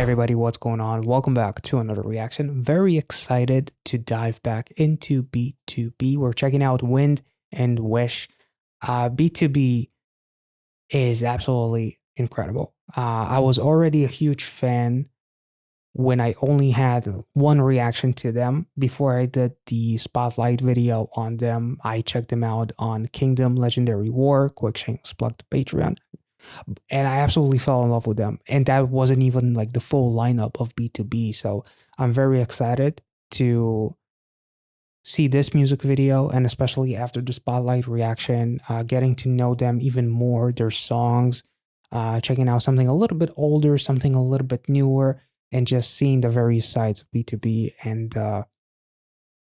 everybody, what's going on? Welcome back to another reaction. Very excited to dive back into BTOB. We're checking out Wind and Wish. BTOB is absolutely incredible. I was already a huge fan when I only had one reaction to them. Before I did the spotlight video on them, I checked them out on Kingdom Legendary War. Quick shameless plug to Patreon. And I absolutely fell in love with them. And that wasn't even like the full lineup of BTOB. So I'm very excited to see this music video, and especially after the spotlight reaction, getting to know them even more, their songs, checking out something a little bit older, something a little bit newer, and just seeing the various sides of BTOB, and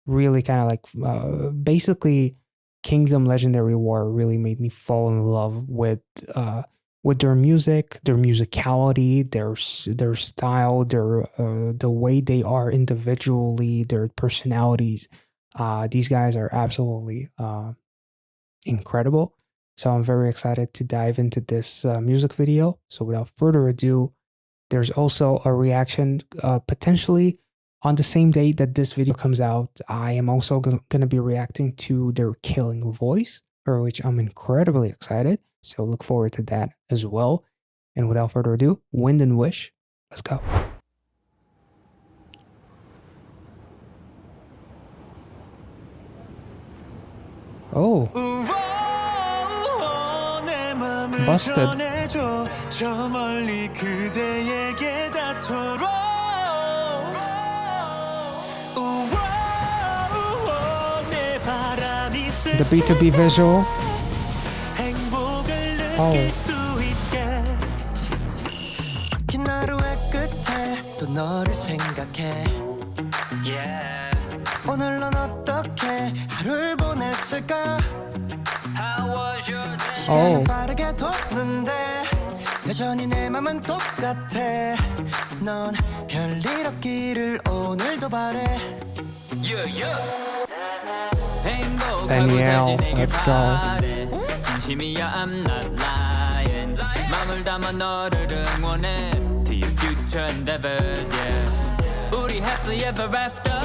really kind of like basically Kingdom Legendary War really made me fall in love with their music, their musicality, their style, the way they are individually, their personalities. These guys are absolutely incredible. So I'm very excited to dive into this music video. So without further ado, there's also a reaction potentially on the same day that this video comes out. I am also going to be reacting to their Killing Voice, for which I'm incredibly excited. So look forward to that as well. And without further ado, Wind and Wish, let's go. Oh. Busted. The BTOB visual. Oh. Oh. 여전히 내 맘은 똑같아. 넌 별일 없기를 오늘도 바래. Daniel, let's go. 진심이야, I'm not lying. 마음을 담아 너를 응원해. To your future endeavors, yeah. 우리 happily ever after.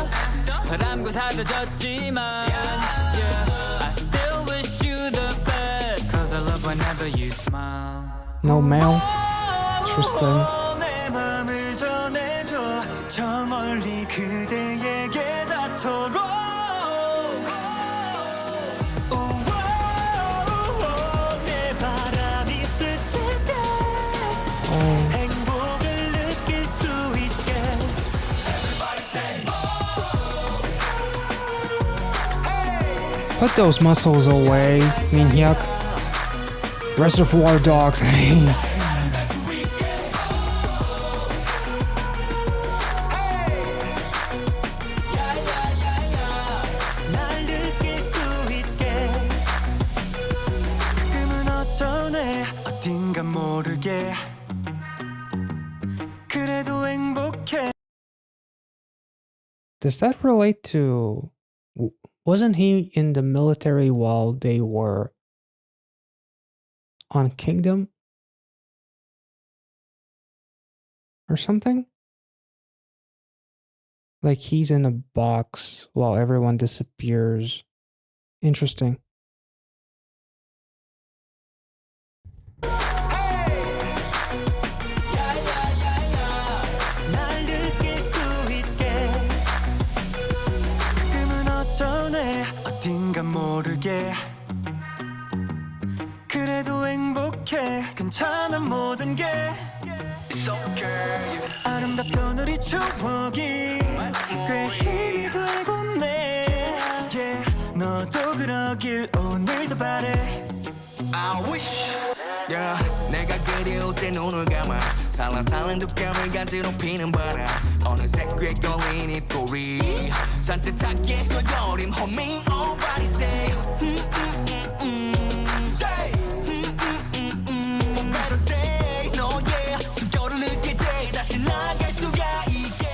바람과 사라졌지만, yeah. I still wish you the best. Cause I love whenever you smile. No mail, Tristan. Put those muscles away, Minhyuk. Reservoir Dogs. Does that relate to... Wasn't he in the military while they were on Kingdom? Or something? Like he's in a box while everyone disappears. Interesting. 모르게 그래도 행복해 괜찮아 모든 게 It's okay 아름답던 우리 추억이 꽤 힘이 되고 내 yeah. 너도 그러길 오늘도 바래 I wish yeah. 내가 그리울 때 눈을 감아 살랑살랑 두뺨을 간지럽히는 바람 어느새 꽤 걸린 입꼬리 산뜻하게 흘려버린 homie nobody say say for better day 너의 숨결을 느낄 때 다시 나갈 수가 있게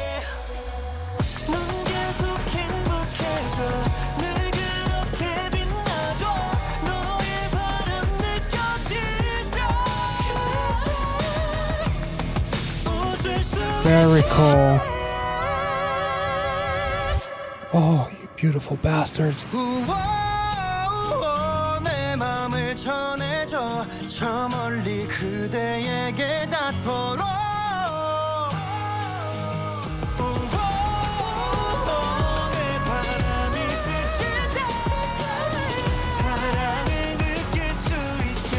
넌 계속 행복해져 늘 그렇게 빛나줘 너의 바람 느껴질 때 웃을 수 Very cool. Oh, you beautiful bastards. 내 맘을 전해줘 저 멀리 그대에게 닿도록 내 바람이 스칠 때 사랑을 느낄 수 있게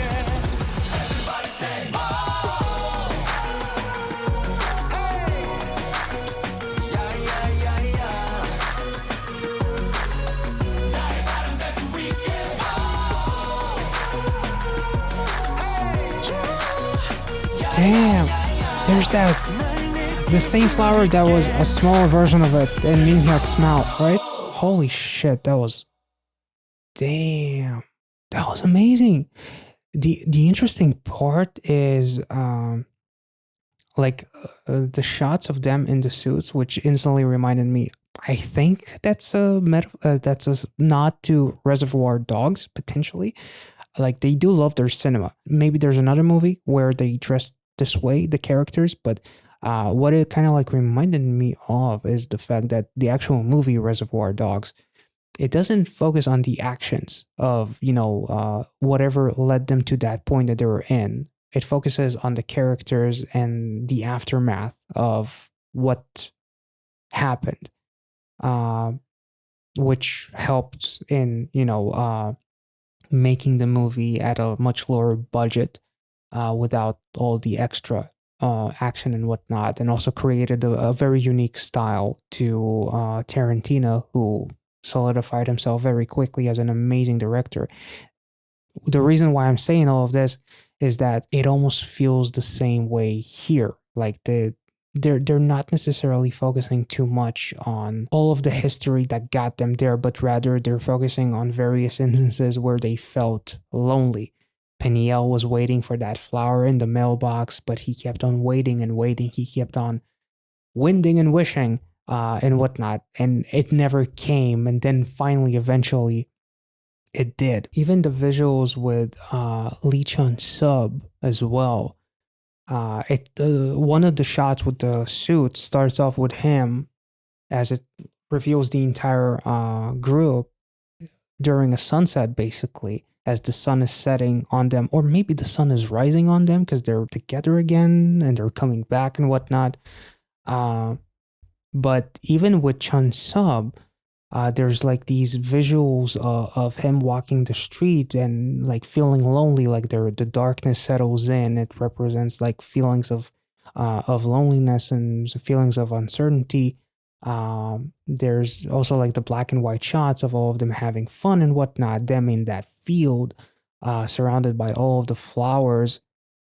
Everybody say Damn, there's the same flower that was a smaller version of it in Minhyuk's mouth, right? Holy shit, damn, that was amazing. The interesting part is the shots of them in the suits, which instantly reminded me. I think that's a nod to Reservoir Dogs potentially. Like they do love their cinema. Maybe there's another movie where they dress this way, the characters, but what it kind of like reminded me of is the fact that the actual movie Reservoir Dogs, it doesn't focus on the actions of, whatever led them to that point that they were in. It focuses on the characters and the aftermath of what happened, which helped in, making the movie at a much lower budget without all the extra action and whatnot, and also created a very unique style to Tarantino, who solidified himself very quickly as an amazing director. The reason why I'm saying all of this is that it almost feels the same way here. Like they're not necessarily focusing too much on all of the history that got them there, but rather they're focusing on various instances where they felt lonely. Peniel was waiting for that flower in the mailbox, but he kept on waiting and waiting. He kept on winding and wishing and whatnot, and it never came. And then finally, eventually, it did. Even the visuals with Lee Chun-sub as well. One of the shots with the suit starts off with him as it reveals the entire group during a sunset, basically, as the sun is setting on them, or maybe the sun is rising on them because they're together again and they're coming back and whatnot. But even with Chun-sub, there's like these visuals of him walking the street and like feeling lonely, like the darkness settles in. It represents like feelings of loneliness and feelings of uncertainty. There's also like the black and white shots of all of them having fun and whatnot, them in that field, surrounded by all of the flowers,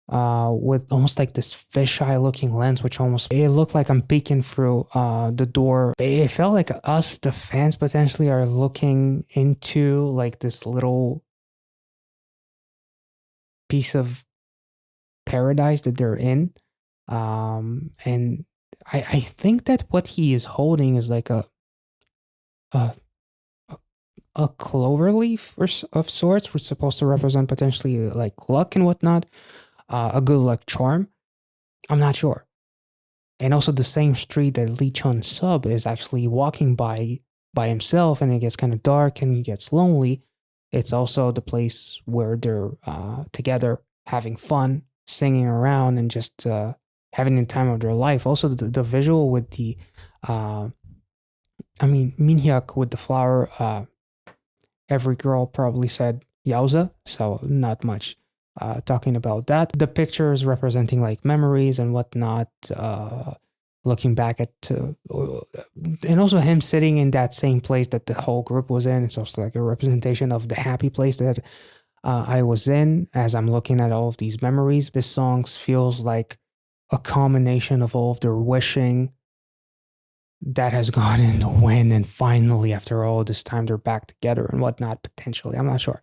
with almost like this fisheye looking lens, which it looked like I'm peeking through the door. It felt like us, the fans, potentially are looking into like this little piece of paradise that they're in. And I think that what he is holding is like a clover leaf of sorts, which is supposed to represent potentially like luck and whatnot, a good luck charm. I'm not sure. And also the same street that Lee Chun-sub is actually walking by himself, and it gets kind of dark and he gets lonely. It's also the place where they're together having fun, singing around, and just having the time of their life. Also, the visual with the, Minhyuk with the flower, every girl probably said yowza, so not much talking about that. The pictures representing like memories and whatnot, looking back at, and also him sitting in that same place that the whole group was in. It's also like a representation of the happy place that I was in as I'm looking at all of these memories. This song feels like a combination of all of their wishing that has gone in the wind, and finally, after all this time, they're back together and whatnot, potentially. I'm not sure.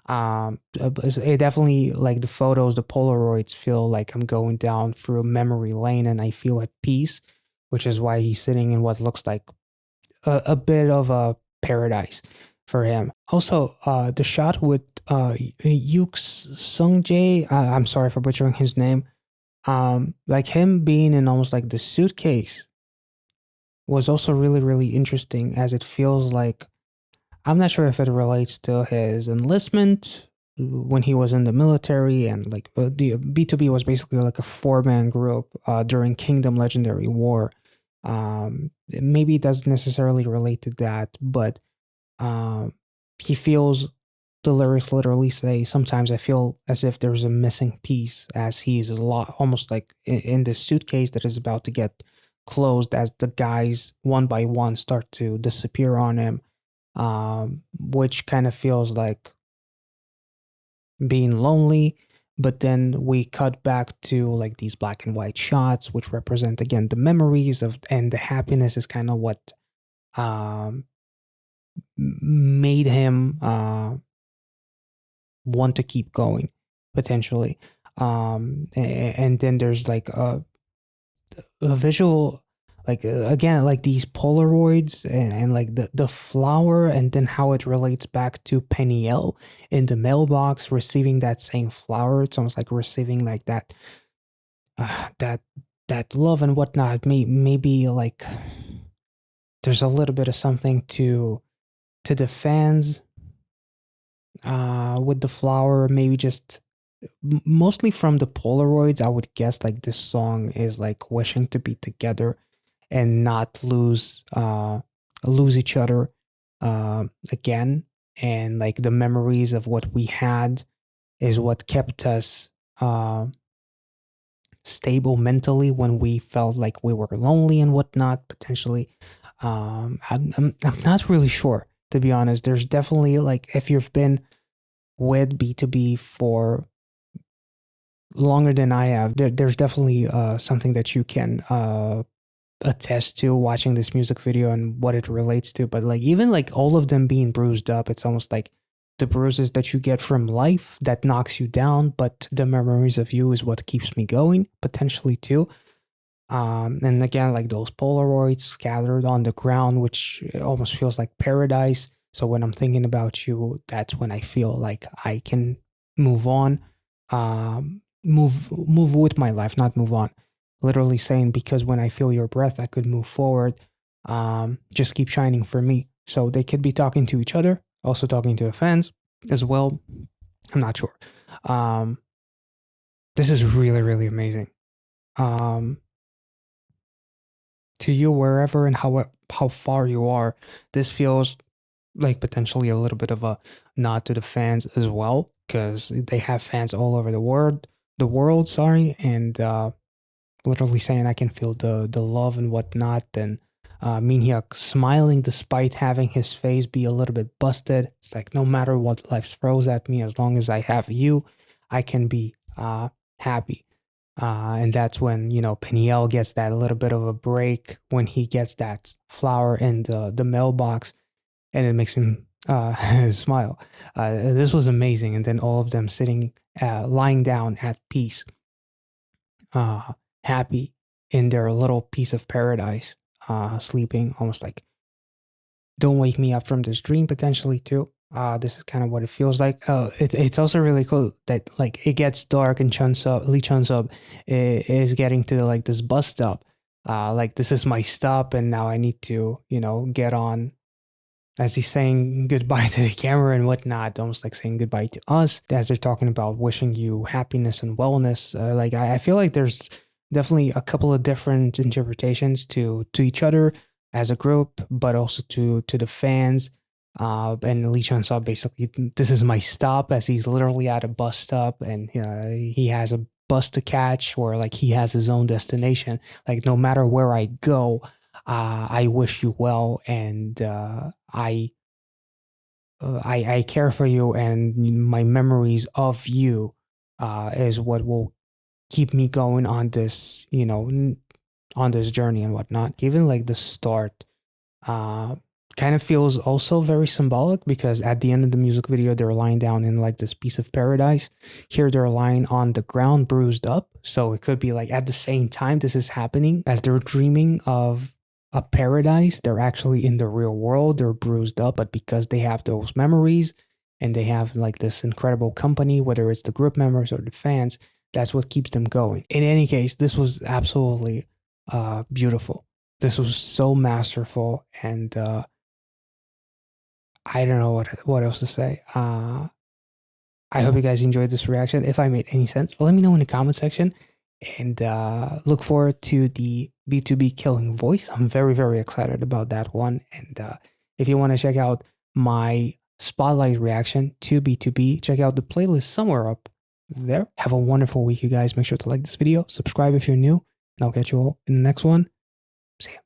It definitely, like the photos, the Polaroids feel like I'm going down through a memory lane and I feel at peace, which is why he's sitting in what looks like a bit of a paradise for him. Also, the shot with Yuk Sung Jae, I'm sorry for butchering his name, Like him being in almost like the suitcase was also really, really interesting as it feels like I'm not sure if it relates to his enlistment when he was in the military and like the B2B was basically like a four-man group during Kingdom Legendary War. Maybe it doesn't necessarily relate to that, but um, he feels the lyrics literally say, sometimes I feel as if there's a missing piece as he's a lot almost like in this suitcase that is about to get closed as the guys one by one start to disappear on him, which kind of feels like being lonely. But then we cut back to like these black and white shots, which represent again the memories of, and the happiness is kind of what um, made him want to keep going potentially. And then there's like a visual like again like these polaroids and like the flower and then how it relates back to Peniel in the mailbox receiving that same flower. It's almost like receiving like that that that love and whatnot. Maybe like there's a little bit of something to the fans with the flower, maybe just mostly from the Polaroids. I would guess like this song is like wishing to be together and not lose each other again, and like the memories of what we had is what kept us stable mentally when we felt like we were lonely and whatnot potentially. I'm not really sure, to be honest. There's definitely like if you've been with B2B for longer than I have, there's definitely something that you can attest to watching this music video and what it relates to. But like even like all of them being bruised up, it's almost like the bruises that you get from life that knocks you down, but the memories of you is what keeps me going potentially too. And again, like those Polaroids scattered on the ground, which almost feels like paradise. So when I'm thinking about you, that's when I feel like I can move on, move with my life, not move on. Literally saying because when I feel your breath, I could move forward. Just keep shining for me. So they could be talking to each other, also talking to the fans as well. I'm not sure. Um, this is really, really amazing. Um, to you wherever and how far you are, this feels like potentially a little bit of a nod to the fans as well because they have fans all over the world, sorry, and literally saying I can feel the love and whatnot. And Minhyuk smiling despite having his face be a little bit busted. It's like no matter what life throws at me, as long as I have you, I can be happy. And that's when, you know, Peniel gets that little bit of a break when he gets that flower in the mailbox, and it makes him smile. This was amazing. And then all of them sitting, lying down at peace, uh, happy in their little piece of paradise, sleeping, almost like, don't wake me up from this dream potentially too. This is kind of what it feels like. It's also really cool that like it gets dark and Lee Chun Sub is getting to like this bus stop. Like this is my stop, and now I need to, you know, get on. As he's saying goodbye to the camera and whatnot, almost like saying goodbye to us. As they're talking about wishing you happiness and wellness, like I feel like there's definitely a couple of different interpretations to each other as a group, but also to the fans. And Lee Chun saw basically, this is my stop, as he's literally at a bus stop and he has a bus to catch, or like he has his own destination. Like no matter where I go, I wish you well, and I care for you, and my memories of you is what will keep me going on this, you know, on this journey and whatnot. Even like the start, uh, kind of feels also very symbolic because at the end of the music video, they're lying down in like this piece of paradise. Here, they're lying on the ground, bruised up. So it could be like at the same time this is happening as they're dreaming of a paradise. They're actually in the real world. They're bruised up, but because they have those memories and they have like this incredible company, whether it's the group members or the fans, That's what keeps them going. In any case, this was absolutely beautiful. This was so masterful, and I don't know what else to say. I hope you guys enjoyed this reaction. If I made any sense, let me know in the comment section. And look forward to the BTOB Killing Voice. I'm very, very excited about that one. And if you want to check out my spotlight reaction to BTOB, check out the playlist somewhere up there. Have a wonderful week, you guys. Make sure to like this video, subscribe if you're new, and I'll catch you all in the next one. See ya.